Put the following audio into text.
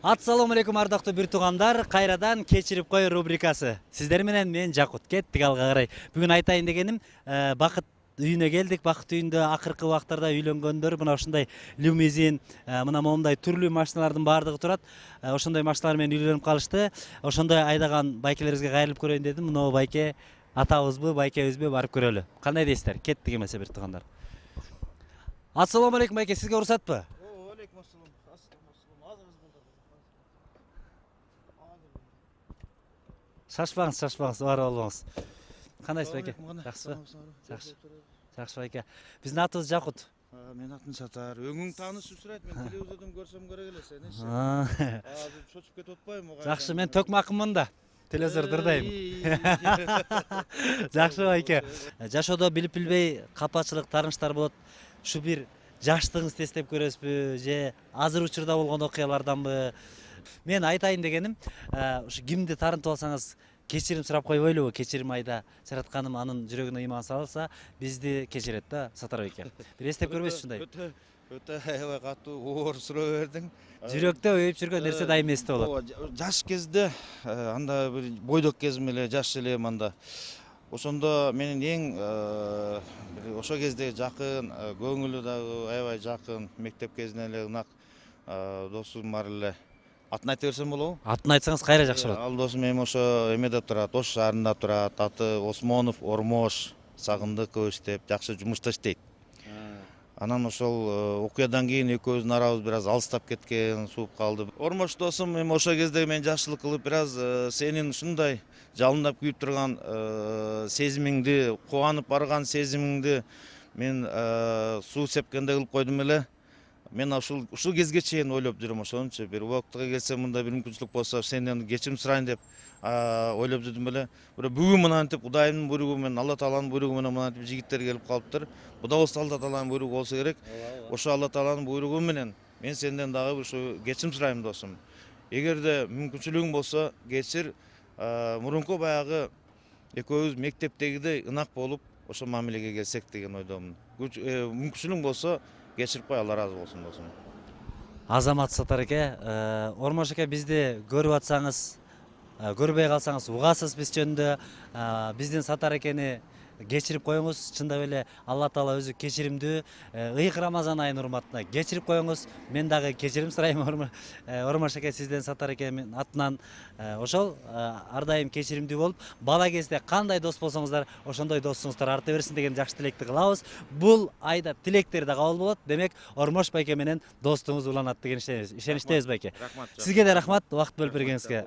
Ассаламу алейкум ардактуу бир туугандар, кайрадан кечирип кой рубрикасы. Сиздер менен мен Жакут. Кеттик алга карай. Бүгүн айтайын дегеним, Бакыт үйүнө келдик. Бакыт үйүндө акыркы убактарда үйлөнгөндөр мына ушундай лимузин, мына момундай түрлүү машиналардын баардыгы турат. Ошондой машиналар менен үйлөнүп калышты. Ошондой айдаган байкелерибизге кайрылып көрөйүн дедим. Мына байке атабызбы, байкебизби, барып көрөлү. Кандай дейсиздер? Кеттик эмесе бир туугандар. Ассаламу алейкум байке, сизге уруксатпы? Шашпаңыз, бар болуңуз. Кандайсыз байке? Жакшыбы? Жакшы байке. Биздин атыбыз Жакут. Мен атым Сатар. Өңүң таанышып сурайт, мен телевизордон көрсөм көрө келе сени. Азыр чочуп кетип атпайбы? Жакшы, мен төкмакыммын да. Телевизор дырдайм. Жакшы байке. Жашоодо билип билбей капачылык, таарынычтар болот. Ушу бир жаштыгыңызды эстеп көрөсүзбү, же азыр учурда болгон окуяларданбы? Мен айтайын дегеним, ушу кимди таарынтып алсаңыз кечирим сурап койбойлубу? Кечирим айда жаратканым анын жүрөгүнө ыйман салса, бизди кечирет да, Сатар байке. Бир эстеп көрбөйсүз ушундай? Өтө аябай катуу оор суроо бердиң. Жүрөктө өйүп жүргөн нерсе дайым эсте болот. Жаш кезде, анда бир бойдок кезим эле, жаш элем анда. Ошондо менин эң ошо кезде жакын, көңүлү дагы аябай жакын, мектеп кезинен эле ынак досум бар эле. Атын айта берсем болобу? Атын айтсаңыз кайра жакшы болот. Ал досум эми ошо эмеде турат, Ош шаарында турат. Аты Осмонов Ормош Сагындыкович деп жакшы жумушта иштейт. Анан ошол окуядан кийин экөөбүздүн арабыз бир аз алыстап кеткен, сууп калды. Ормош досум эми ошо кезде мен жакшылык кылып бир аз сенин ушундай жалындап күйүп турган сезимиңди, кубанып барган сезимиңди мен суу сепкендей кылып койдум эле. Мен ушул кезге чейин ойлоп жүрөм, ошончо бир убакытка келсе, мында бир мүмкүнчүлүк болсо, сенден кечирим сурайын деп ойлоп жүрдүм эле. Бирок бүгүн мынантип Кудайдын буйругу менен, Алла Тааланын буйругу менен мынантип жигиттер келип калыптыр. Бу да болсо Алла Тааланын буйругу болсо керек. Ошо Алла Тааланын буйругу менен мен сенден дагы ушу кечирим сурайм досум. Эгерде мүмкүнчүлүгүң болсо, кечир. Мурунку баягы экөөбүз мектептегидей ынак болуп, ошо мамилеге келсек деген ойдомун. Мүмкүнчүлүгүң болсо, кечирип кой, Алла разы болсун досум. Азамат Сатар эке, Ормош эке, бизди көрүп атсаңыз, көрбөй калсаңыз угасыз биз жөнүндө, биздин Сатар экени кечирип коюңуз. Чындап эле Алла Таала өзү кечиримдүү. Ыйык Рамазан айынын урматына кечирип коюңуз. Мен дагы кечирим сурайм Ормош эке, сизден Сатар экенин атынан. Ошол ар дайым кечиримдүү болуп, бала кезде кандай дос болсоңуздар, ошондой досуңуздар арта берсин деген жакшы тилекти кылабыз. Бул айда тилектер да кабыл болот. Демек, Ормош байке менен достугуңуз уланат деген ишеништебиз байке. Сизге да рахмат, убакыт бөлүп бергениңизге.